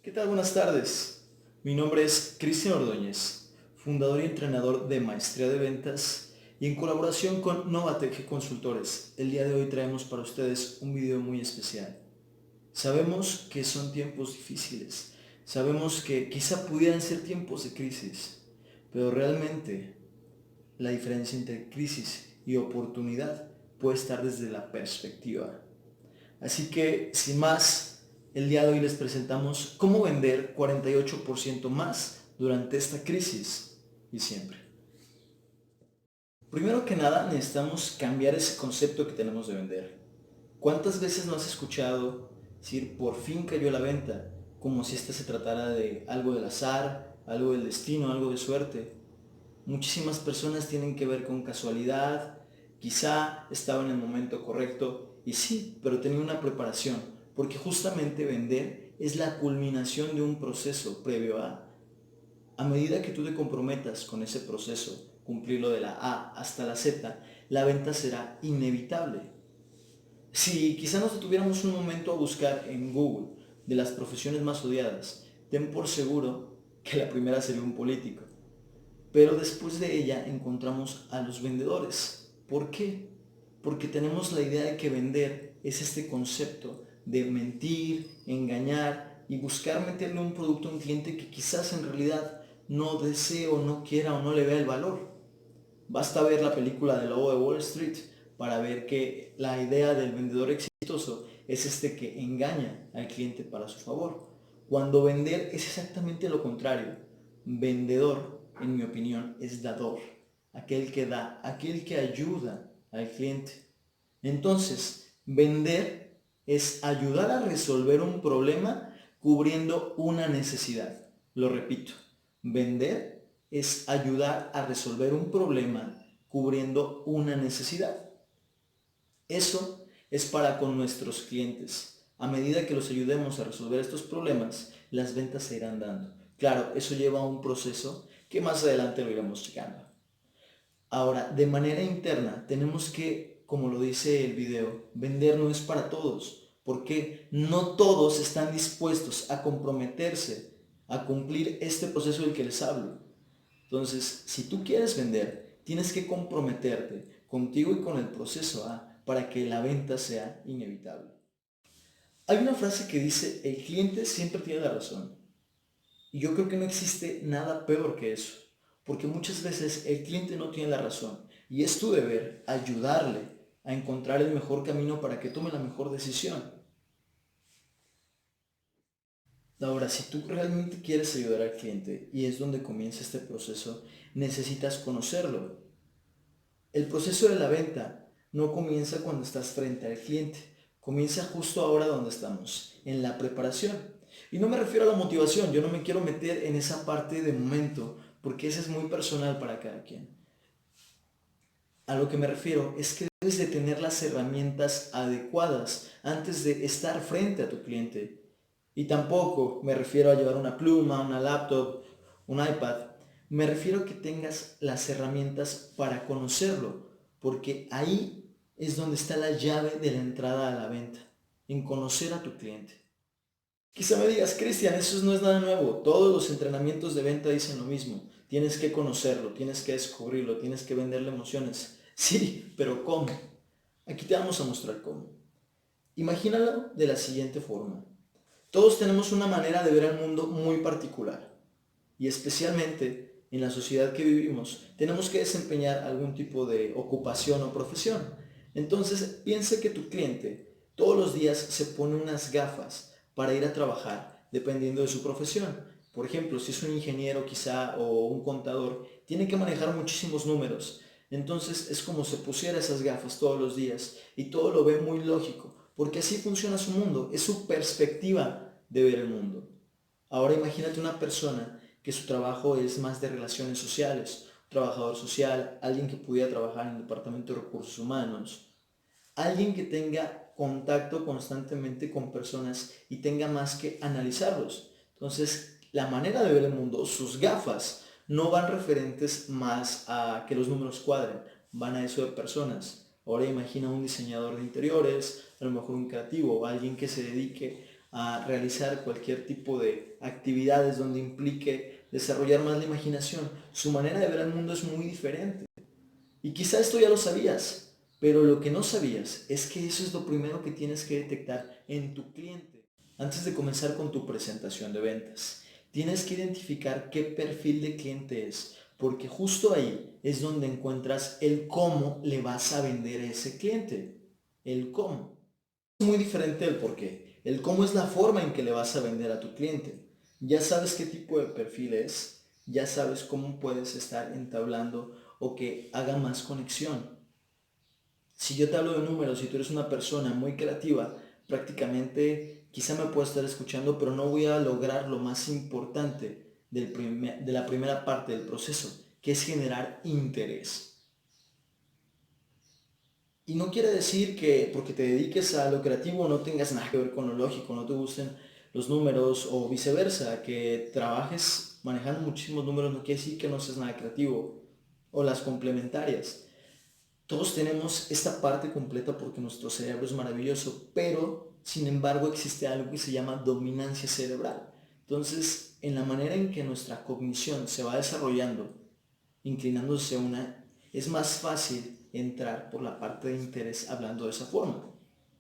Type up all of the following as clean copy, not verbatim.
¿Qué tal? Buenas tardes. Mi nombre es Cristian Ordóñez, fundador y entrenador de Maestría de Ventas y en colaboración con Novatec Consultores. El día de hoy traemos para ustedes un video muy especial. Sabemos que son tiempos difíciles, sabemos que quizá pudieran ser tiempos de crisis, pero realmente la diferencia entre crisis y oportunidad puede estar desde la perspectiva. Así que, sin más, el día de hoy les presentamos cómo vender 48% más durante esta crisis y siempre. Primero que nada, necesitamos cambiar ese concepto que tenemos de vender. ¿Cuántas veces no has escuchado decir por fin cayó la venta? Como si este se tratara de algo del azar, algo del destino, algo de suerte. Muchísimas personas tienen que ver con casualidad, quizá estaba en el momento correcto y sí, pero tenía una preparación, porque justamente vender es la culminación de un proceso previo a medida que tú te comprometas con ese proceso, cumplirlo de la A hasta la Z, la venta será inevitable. Si quizá nos detuviéramos un momento a buscar en Google de las profesiones más odiadas, ten por seguro que la primera sería un político. Pero después de ella encontramos a los vendedores. ¿Por qué? Porque tenemos la idea de que vender es este concepto de mentir, engañar y buscar meterle un producto a un cliente que quizás en realidad no desee o no quiera o no le vea el valor. Basta ver la película de Lobo de Wall Street para ver que la idea del vendedor exitoso es este que engaña al cliente para su favor. Cuando vender es exactamente lo contrario. Vendedor, en mi opinión, es dador, aquel que da, aquel que ayuda al cliente. Entonces, vender es ayudar a resolver un problema cubriendo una necesidad. Lo repito, vender es ayudar a resolver un problema cubriendo una necesidad. Eso es para con nuestros clientes. A medida que los ayudemos a resolver estos problemas, las ventas se irán dando. Claro, eso lleva a un proceso que más adelante lo iremos checando. Ahora, de manera interna, tenemos que, como lo dice el video, vender no es para todos, porque no todos están dispuestos a comprometerse, a cumplir este proceso del que les hablo. Entonces, si tú quieres vender, tienes que comprometerte contigo y con el proceso para que la venta sea inevitable. Hay una frase que dice, el cliente siempre tiene la razón. Y yo creo que no existe nada peor que eso, porque muchas veces el cliente no tiene la razón y es tu deber ayudarle a encontrar el mejor camino para que tome la mejor decisión. Ahora, si tú realmente quieres ayudar al cliente y es donde comienza este proceso, necesitas conocerlo. El proceso de la venta no comienza cuando estás frente al cliente, comienza justo ahora donde estamos, en la preparación. Y no me refiero a la motivación, yo no me quiero meter en esa parte de momento, porque esa es muy personal para cada quien. A lo que me refiero es que debes de tener las herramientas adecuadas antes de estar frente a tu cliente. Y tampoco me refiero a llevar una pluma, una laptop, un iPad. Me refiero a que tengas las herramientas para conocerlo, porque ahí es donde está la llave de la entrada a la venta, en conocer a tu cliente. Quizá me digas, Cristian, eso no es nada nuevo. Todos los entrenamientos de venta dicen lo mismo. Tienes que conocerlo, tienes que descubrirlo, tienes que venderle emociones. Sí, pero ¿cómo? Aquí te vamos a mostrar cómo. Imagínalo de la siguiente forma. Todos tenemos una manera de ver el mundo muy particular. Y especialmente en la sociedad que vivimos, tenemos que desempeñar algún tipo de ocupación o profesión. Entonces, piensa que tu cliente todos los días se pone unas gafas para ir a trabajar, dependiendo de su profesión. Por ejemplo, si es un ingeniero quizá o un contador, tiene que manejar muchísimos números. Entonces es como si pusiera esas gafas todos los días y todo lo ve muy lógico, porque así funciona su mundo, es su perspectiva de ver el mundo. Ahora imagínate una persona que su trabajo es más de relaciones sociales, un trabajador social, alguien que pudiera trabajar en el departamento de recursos humanos, alguien que tenga contacto constantemente con personas y tenga más que analizarlos. Entonces, la manera de ver el mundo, sus gafas, no van referentes más a que los números cuadren, van a eso de personas. Ahora imagina un diseñador de interiores, a lo mejor un creativo o alguien que se dedique a realizar cualquier tipo de actividades donde implique desarrollar más la imaginación, su manera de ver el mundo es muy diferente. Y quizá esto ya lo sabías, pero lo que no sabías es que eso es lo primero que tienes que detectar en tu cliente. Antes de comenzar con tu presentación de ventas, tienes que identificar qué perfil de cliente es, porque justo ahí es donde encuentras el cómo le vas a vender a ese cliente. El cómo. Es muy diferente del por qué. El cómo es la forma en que le vas a vender a tu cliente. Ya sabes qué tipo de perfil es, ya sabes cómo puedes estar entablando o que haga más conexión. Si yo te hablo de números y tú eres una persona muy creativa, prácticamente quizá me puedas estar escuchando, pero no voy a lograr lo más importante de la primera parte del proceso, que es generar interés. Y no quiere decir que porque te dediques a lo creativo no tengas nada que ver con lo lógico, no te gusten los números o viceversa, que trabajes manejando muchísimos números no quiere decir que no seas nada creativo o las complementarias. Todos tenemos esta parte completa porque nuestro cerebro es maravilloso, pero sin embargo existe algo que se llama dominancia cerebral. Entonces, en la manera en que nuestra cognición se va desarrollando, inclinándose a una, es más fácil entrar por la parte de interés hablando de esa forma.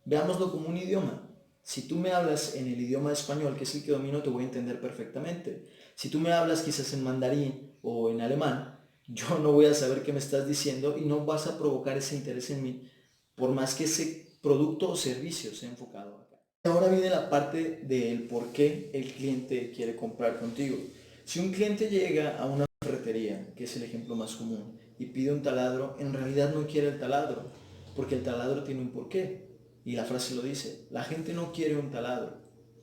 Veámoslo como un idioma. Si tú me hablas en el idioma español, que es el que domino, te voy a entender perfectamente. Si tú me hablas quizás en mandarín o en alemán, yo no voy a saber qué me estás diciendo y no vas a provocar ese interés en mí, por más que ese producto o servicio sea enfocado acá. Ahora viene la parte del por qué el cliente quiere comprar contigo. Si un cliente llega a una ferretería, que es el ejemplo más común, y pide un taladro, en realidad no quiere el taladro, porque el taladro tiene un porqué. Y la frase lo dice, la gente no quiere un taladro,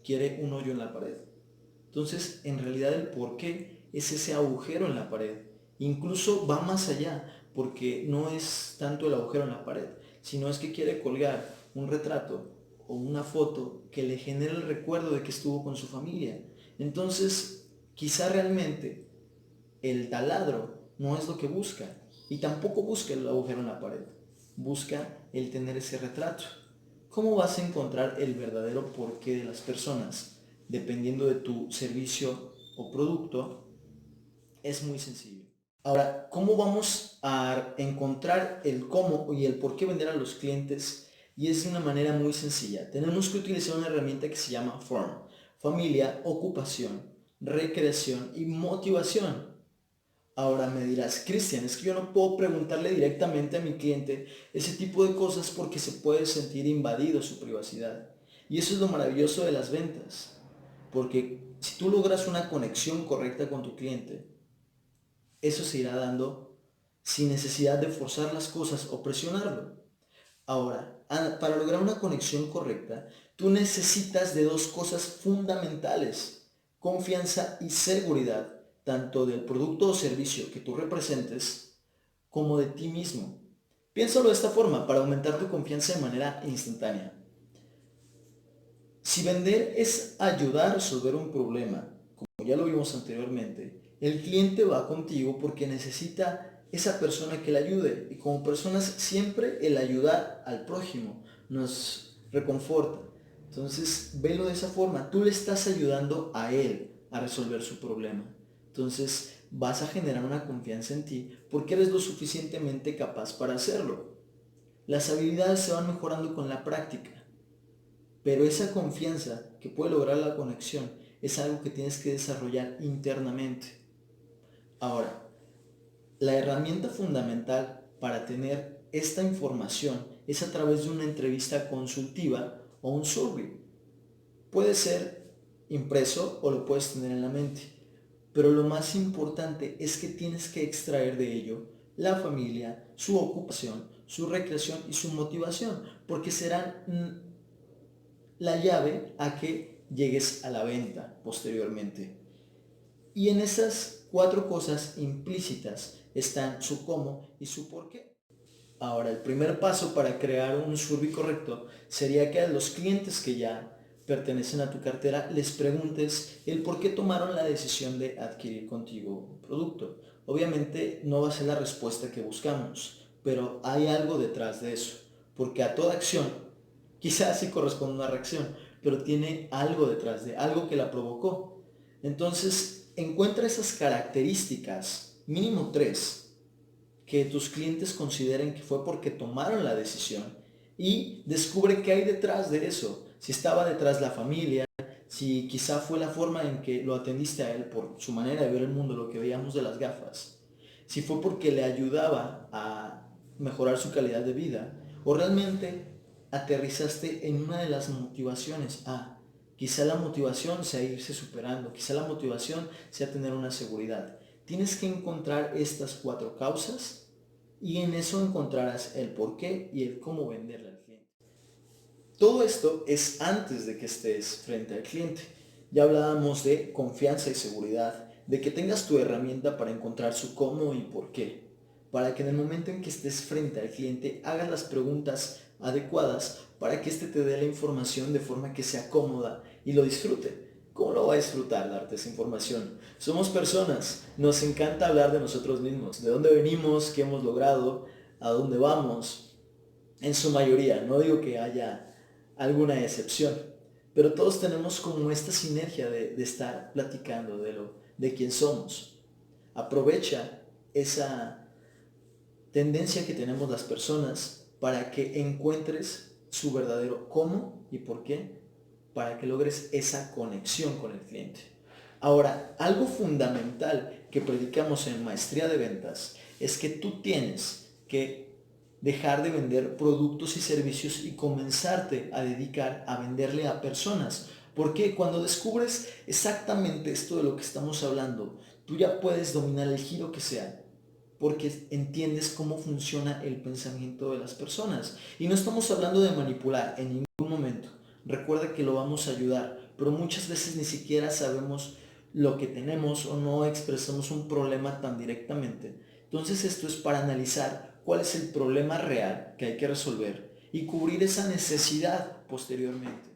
quiere un hoyo en la pared. Entonces, en realidad el porqué es ese agujero en la pared. Incluso va más allá, porque no es tanto el agujero en la pared, sino es que quiere colgar un retrato o una foto que le genere el recuerdo de que estuvo con su familia. Entonces, quizá realmente el taladro no es lo que busca y tampoco busca el agujero en la pared, busca el tener ese retrato. ¿Cómo vas a encontrar el verdadero porqué de las personas? Dependiendo de tu servicio o producto, es muy sencillo. Ahora, ¿cómo vamos a encontrar el cómo y el por qué vender a los clientes? Y es de una manera muy sencilla. Tenemos que utilizar una herramienta que se llama FORM. Familia, ocupación, recreación y motivación. Ahora me dirás, Cristian, es que yo no puedo preguntarle directamente a mi cliente ese tipo de cosas porque se puede sentir invadido su privacidad. Y eso es lo maravilloso de las ventas. Porque si tú logras una conexión correcta con tu cliente, eso se irá dando sin necesidad de forzar las cosas o presionarlo. Ahora, para lograr una conexión correcta, tú necesitas de dos cosas fundamentales, confianza y seguridad, tanto del producto o servicio que tú representes como de ti mismo. Piénsalo de esta forma para aumentar tu confianza de manera instantánea. Si vender es ayudar a resolver un problema, como ya lo vimos anteriormente, el cliente va contigo porque necesita esa persona que le ayude. Y como personas siempre el ayudar al prójimo nos reconforta. Entonces, velo de esa forma. Tú le estás ayudando a él a resolver su problema. Entonces, vas a generar una confianza en ti porque eres lo suficientemente capaz para hacerlo. Las habilidades se van mejorando con la práctica. Pero esa confianza que puede lograr la conexión es algo que tienes que desarrollar internamente. Ahora, la herramienta fundamental para tener esta información es a través de una entrevista consultiva o un survey. Puede ser impreso o lo puedes tener en la mente. Pero lo más importante es que tienes que extraer de ello la familia, su ocupación, su recreación y su motivación, porque serán la llave a que llegues a la venta posteriormente. Y en esas cuatro cosas implícitas están su cómo y su por qué. Ahora, el primer paso para crear un survey correcto sería que a los clientes que ya pertenecen a tu cartera les preguntes el por qué tomaron la decisión de adquirir contigo un producto. Obviamente no va a ser la respuesta que buscamos, pero hay algo detrás de eso, porque a toda acción quizás sí corresponde una reacción, pero tiene algo detrás de, algo que la provocó. Entonces, encuentra esas características, mínimo 3, que tus clientes consideren que fue porque tomaron la decisión y descubre qué hay detrás de eso. Si estaba detrás la familia, si quizá fue la forma en que lo atendiste a él por su manera de ver el mundo, lo que veíamos de las gafas, si fue porque le ayudaba a mejorar su calidad de vida, o realmente aterrizaste en una de las motivaciones. Quizá la motivación sea irse superando, quizá la motivación sea tener una seguridad. Tienes que encontrar estas 4 causas y en eso encontrarás el por qué y el cómo venderle al cliente. Todo esto es antes de que estés frente al cliente. Ya hablábamos de confianza y seguridad, de que tengas tu herramienta para encontrar su cómo y por qué, para que en el momento en que estés frente al cliente hagas las preguntas adecuadas para que éste te dé la información de forma que sea cómoda y lo disfrute. ¿Cómo lo va a disfrutar darte esa información? Somos personas, nos encanta hablar de nosotros mismos, de dónde venimos, qué hemos logrado, a dónde vamos. En su mayoría, no digo que haya alguna excepción, pero todos tenemos como esta sinergia de estar platicando de quién somos. Aprovecha esa tendencia que tenemos las personas para que encuentres su verdadero cómo y por qué, para que logres esa conexión con el cliente. Ahora, algo fundamental que predicamos en Maestría de Ventas es que tú tienes que dejar de vender productos y servicios y comenzarte a dedicar a venderle a personas. Porque cuando descubres exactamente esto de lo que estamos hablando, tú ya puedes dominar el giro que sea, porque entiendes cómo funciona el pensamiento de las personas. Y no estamos hablando de manipular en ningún momento. Recuerda que lo vamos a ayudar, pero muchas veces ni siquiera sabemos lo que tenemos o no expresamos un problema tan directamente. Entonces esto es para analizar cuál es el problema real que hay que resolver y cubrir esa necesidad posteriormente.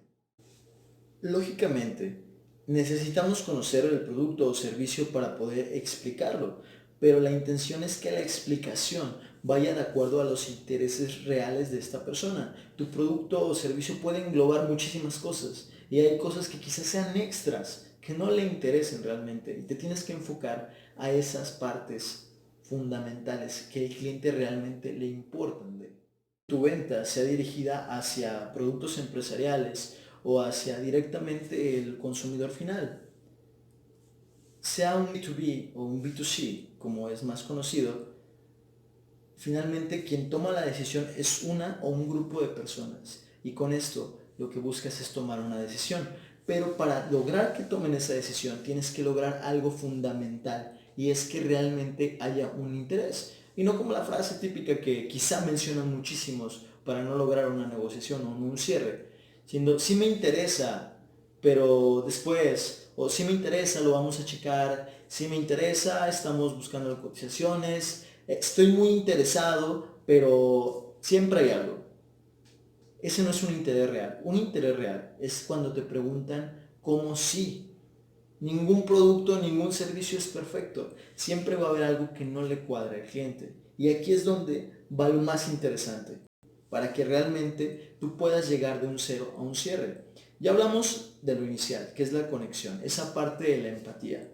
Lógicamente, necesitamos conocer el producto o servicio para poder explicarlo, pero la intención es que la explicación vaya de acuerdo a los intereses reales de esta persona. Tu producto o servicio puede englobar muchísimas cosas y hay cosas que quizás sean extras, que no le interesen realmente y te tienes que enfocar a esas partes fundamentales que el cliente realmente le importan de tu venta sea dirigida hacia productos empresariales o hacia directamente el consumidor final, sea un B2B o un B2C, como es más conocido, finalmente quien toma la decisión es una o un grupo de personas y con esto lo que buscas es tomar una decisión. Pero para lograr que tomen esa decisión tienes que lograr algo fundamental y es que realmente haya un interés. Y no como la frase típica que quizá mencionan muchísimos para no lograr una negociación o un cierre, siendo sí me interesa, pero después, o sí me interesa, lo vamos a checar, sí me interesa, estamos buscando cotizaciones, estoy muy interesado, pero siempre hay algo. Ese no es un interés real. Un interés real es cuando te preguntan cómo sí. Ningún producto, ningún servicio es perfecto. Siempre va a haber algo que no le cuadra al cliente. Y aquí es donde va lo más interesante, para que realmente tú puedas llegar de un cero a un cierre. Ya hablamos de lo inicial, que es la conexión, esa parte de la empatía.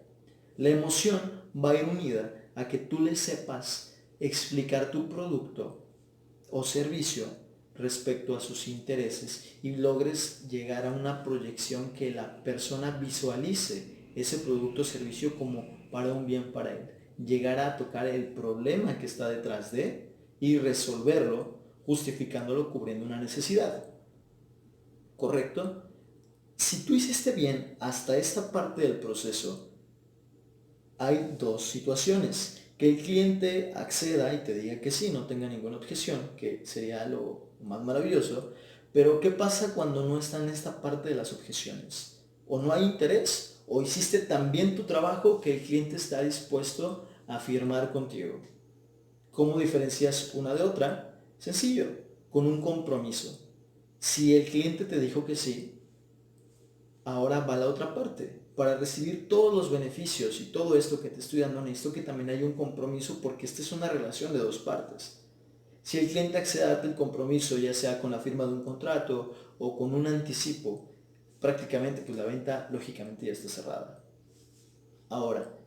La emoción va a ir unida a que tú le sepas explicar tu producto o servicio respecto a sus intereses y logres llegar a una proyección que la persona visualice ese producto o servicio como para un bien para él. Llegar a tocar el problema que está detrás de y resolverlo justificándolo cubriendo una necesidad. ¿Correcto? Si tú hiciste bien hasta esta parte del proceso, hay 2 situaciones. Que el cliente acceda y te diga que sí, no tenga ninguna objeción, que sería lo más maravilloso. Pero ¿qué pasa cuando no está en esta parte de las objeciones? O no hay interés, o hiciste tan bien tu trabajo que el cliente está dispuesto a firmar contigo. ¿Cómo diferencias una de otra? Sencillo, con un compromiso. Si el cliente te dijo que sí, ahora va la otra parte. Para recibir todos los beneficios y todo esto que te estoy dando, necesito que también haya un compromiso porque esta es una relación de 2 partes. Si el cliente accede a darte el compromiso, ya sea con la firma de un contrato o con un anticipo, prácticamente pues la venta lógicamente ya está cerrada. Ahora,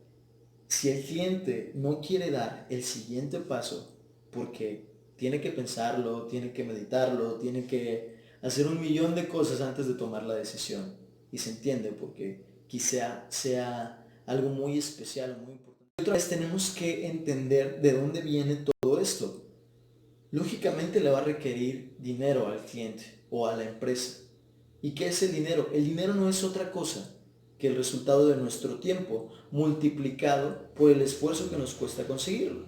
si el cliente no quiere dar el siguiente paso porque tiene que pensarlo, tiene que meditarlo, tiene que hacer un millón de cosas antes de tomar la decisión, y se entiende porque quizá sea algo muy especial, muy importante. Otra vez tenemos que entender de dónde viene todo esto. Lógicamente le va a requerir dinero al cliente o a la empresa. ¿Y qué es el dinero? El dinero no es otra cosa que el resultado de nuestro tiempo multiplicado por el esfuerzo que nos cuesta conseguirlo.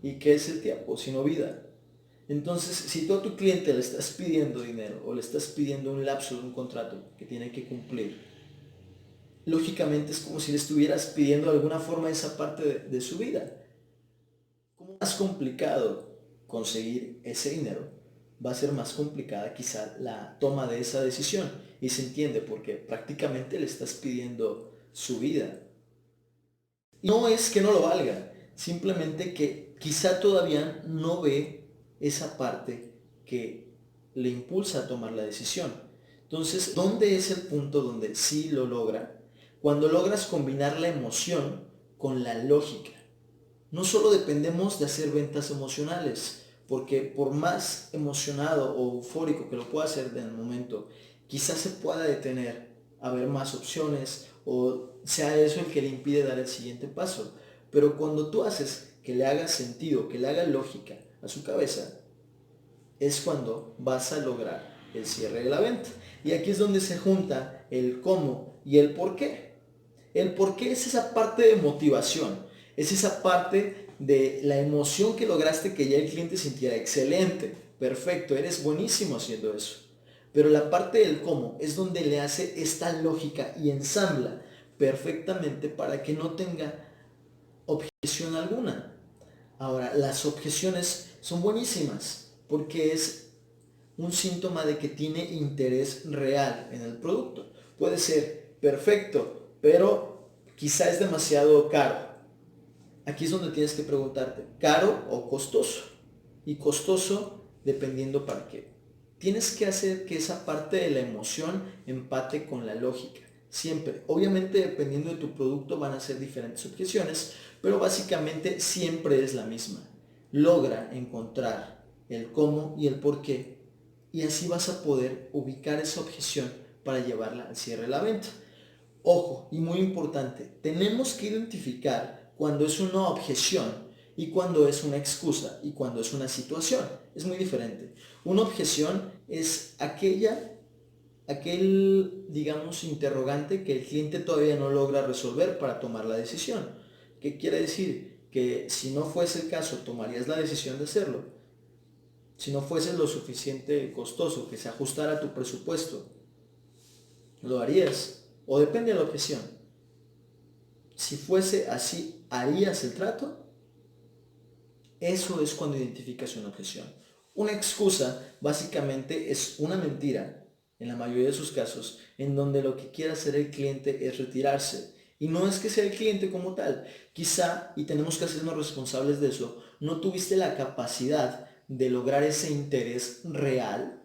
¿Y qué es el tiempo? Sino vida. Entonces, si tú a tu cliente le estás pidiendo dinero o le estás pidiendo un lapso de un contrato que tiene que cumplir, lógicamente es como si le estuvieras pidiendo de alguna forma esa parte de su vida. Como más complicado conseguir ese dinero, va a ser más complicada quizá la toma de esa decisión. Y se entiende porque prácticamente le estás pidiendo su vida. Y no es que no lo valga, simplemente que quizá todavía no ve esa parte que le impulsa a tomar la decisión. Entonces, ¿dónde es el punto donde sí lo logra? Cuando logras combinar la emoción con la lógica. No solo dependemos de hacer ventas emocionales, porque por más emocionado o eufórico que lo pueda hacer en el momento, quizás se pueda detener a ver más opciones o sea eso el que le impide dar el siguiente paso. Pero cuando tú haces que le haga sentido, que le haga lógica a su cabeza, es cuando vas a lograr el cierre de la venta. Y aquí es donde se junta el cómo y el por qué. El por qué es esa parte de motivación, es esa parte de la emoción que lograste que ya el cliente sintiera excelente, perfecto, eres buenísimo haciendo eso. Pero la parte del cómo es donde le hace esta lógica y ensambla perfectamente para que no tenga objeción alguna. Ahora, las objeciones son buenísimas porque es un síntoma de que tiene interés real en el producto. Puede ser perfecto, pero quizá es demasiado caro. Aquí es donde tienes que preguntarte, ¿caro o costoso? Y costoso dependiendo para qué. Tienes que hacer que esa parte de la emoción empate con la lógica. Siempre. Obviamente dependiendo de tu producto van a ser diferentes objeciones, pero básicamente siempre es la misma. Logra encontrar el cómo y el por qué y así vas a poder ubicar esa objeción para llevarla al cierre de la venta. Ojo, y muy importante, tenemos que identificar cuando es una objeción y cuando es una excusa y cuando es una situación. Es muy diferente. Una objeción es aquel, digamos, interrogante que el cliente todavía no logra resolver para tomar la decisión. ¿Qué quiere decir? Que si no fuese el caso, tomarías la decisión de hacerlo. Si no fuese lo suficiente costoso, que se ajustara a tu presupuesto, ¿lo harías? O depende de la objeción. Si fuese así, ¿harías el trato? Eso es cuando identificas una objeción. Una excusa básicamente es una mentira, en la mayoría de sus casos, en donde lo que quiere hacer el cliente es retirarse. Y no es que sea el cliente como tal. Quizá, y tenemos que hacernos responsables de eso, no tuviste la capacidad de lograr ese interés real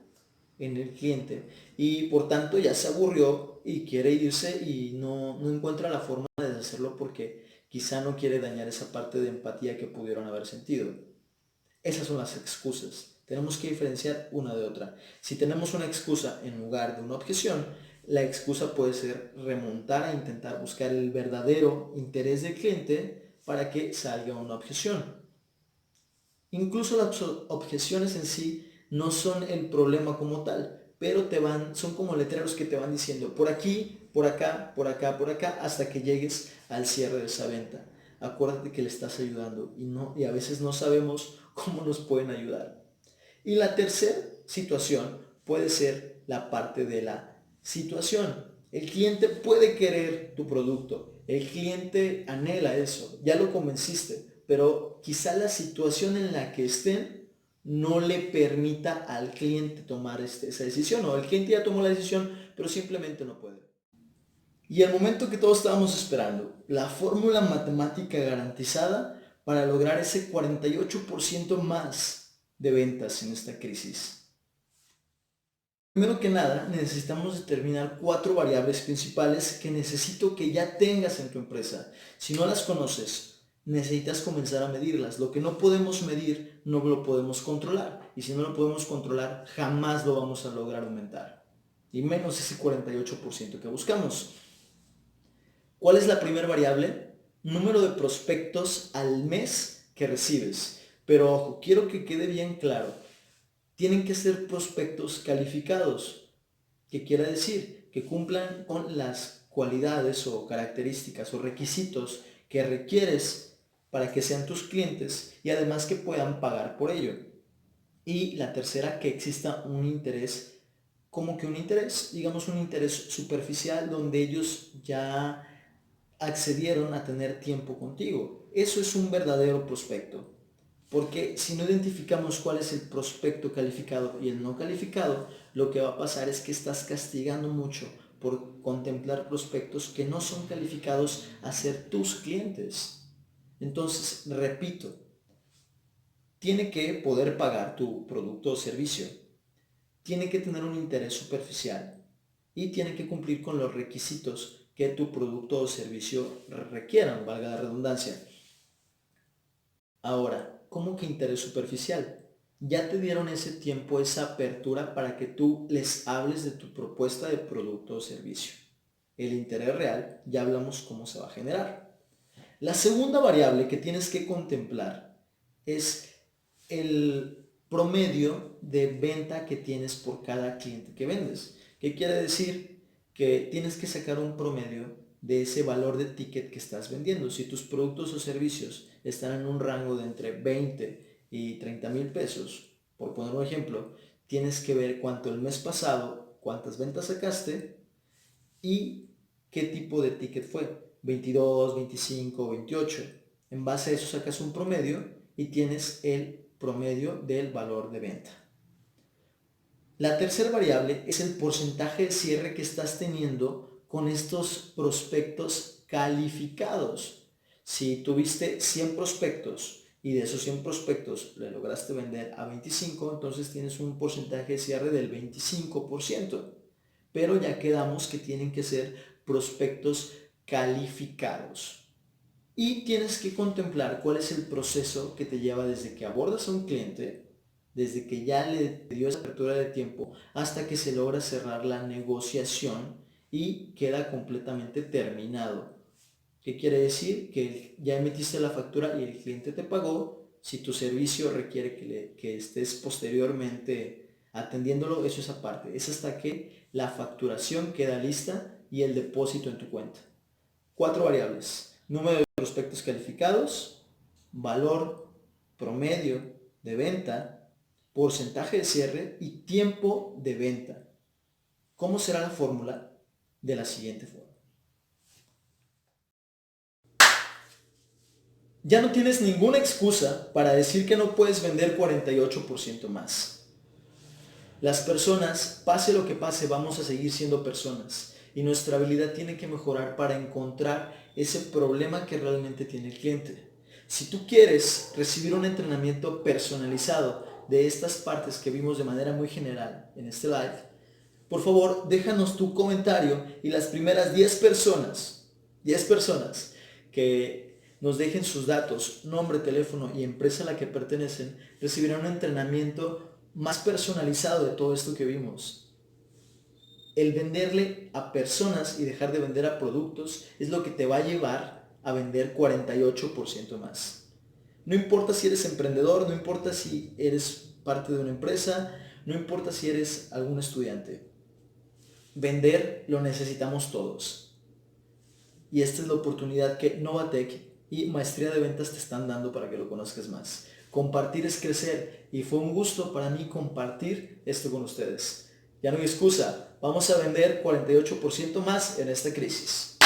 en el cliente y por tanto ya se aburrió y quiere irse y no encuentra la forma de hacerlo porque quizá no quiere dañar esa parte de empatía que pudieron haber sentido. Esas son las excusas. Tenemos que diferenciar una de otra. Si tenemos una excusa en lugar de una objeción, la excusa puede ser remontar a intentar buscar el verdadero interés del cliente para que salga una objeción. Incluso las objeciones en sí no son el problema como tal, pero son como letreros que te van diciendo por aquí, por acá, por acá, por acá, hasta que llegues al cierre de esa venta. Acuérdate que le estás ayudando y a veces no sabemos cómo nos pueden ayudar. Y la tercera situación puede ser la parte de la situación. El cliente puede querer tu producto, el cliente anhela eso, ya lo convenciste, pero quizá la situación en la que estén no le permita al cliente tomar esa decisión, o el cliente ya tomó la decisión, pero simplemente no puede. Y el momento que todos estábamos esperando, la fórmula matemática garantizada para lograr ese 48% más de ventas en esta crisis. Primero que nada, necesitamos determinar 4 variables principales que necesito que ya tengas en tu empresa. Si no las conoces, necesitas comenzar a medirlas. Lo que no podemos medir, no lo podemos controlar. Y si no lo podemos controlar, jamás lo vamos a lograr aumentar. Y menos ese 48% que buscamos. ¿Cuál es la primera variable? Número de prospectos al mes que recibes. Pero ojo, quiero que quede bien claro. Tienen que ser prospectos calificados. ¿Qué quiere decir? Que cumplan con las cualidades o características o requisitos que requieres para que sean tus clientes y además que puedan pagar por ello. Y la tercera, que exista un interés, como que un interés, digamos un interés superficial donde ellos ya accedieron a tener tiempo contigo. Eso es un verdadero prospecto. Porque si no identificamos cuál es el prospecto calificado y el no calificado, lo que va a pasar es que estás castigando mucho por contemplar prospectos que no son calificados a ser tus clientes. Entonces, repito, tiene que poder pagar tu producto o servicio, tiene que tener un interés superficial y tiene que cumplir con los requisitos que tu producto o servicio requieran, valga la redundancia. Ahora, ¿cómo que interés superficial? Ya te dieron ese tiempo, esa apertura para que tú les hables de tu propuesta de producto o servicio. El interés real, ya hablamos cómo se va a generar. La segunda variable que tienes que contemplar es el promedio de venta que tienes por cada cliente que vendes. ¿Qué quiere decir? Que tienes que sacar un promedio de ese valor de ticket que estás vendiendo. Si tus productos o servicios están en un rango de entre 20 y 30 mil pesos, por poner un ejemplo, tienes que ver cuánto el mes pasado, cuántas ventas sacaste y qué tipo de ticket fue. 22, 25, 28. En base a eso sacas un promedio y tienes el promedio del valor de venta. La tercera variable es el porcentaje de cierre que estás teniendo con estos prospectos calificados. Si tuviste 100 prospectos y de esos 100 prospectos le lograste vender a 25, entonces tienes un porcentaje de cierre del 25%. Pero ya quedamos que tienen que ser prospectos calificados. Y tienes que contemplar cuál es el proceso que te lleva desde que abordas a un cliente, desde que ya le dio esa apertura de tiempo, hasta que se logra cerrar la negociación y queda completamente terminado. ¿Qué quiere decir? Que ya emitiste la factura y el cliente te pagó. Si tu servicio requiere que estés posteriormente atendiéndolo, eso es aparte. Es hasta que la facturación queda lista y el depósito en tu cuenta. 4 variables: número de prospectos calificados, valor promedio de venta, porcentaje de cierre y tiempo de venta. ¿Cómo será la fórmula? De la siguiente forma. Ya no tienes ninguna excusa para decir que no puedes vender 48% más. Las personas, pase lo que pase, vamos a seguir siendo personas y nuestra habilidad tiene que mejorar para encontrar ese problema que realmente tiene el cliente. Si tú quieres recibir un entrenamiento personalizado de estas partes que vimos de manera muy general en este live, por favor déjanos tu comentario y las primeras 10 personas que nos dejen sus datos, nombre, teléfono y empresa a la que pertenecen, recibirán un entrenamiento más personalizado de todo esto que vimos. El venderle a personas y dejar de vender a productos es lo que te va a llevar a vender 48% más. No importa si eres emprendedor, no importa si eres parte de una empresa, no importa si eres algún estudiante. Vender lo necesitamos todos. Y esta es la oportunidad que Novatec y Maestría de Ventas te están dando para que lo conozcas más. Compartir es crecer y fue un gusto para mí compartir esto con ustedes. Ya no hay excusa, vamos a vender 48% más en esta crisis.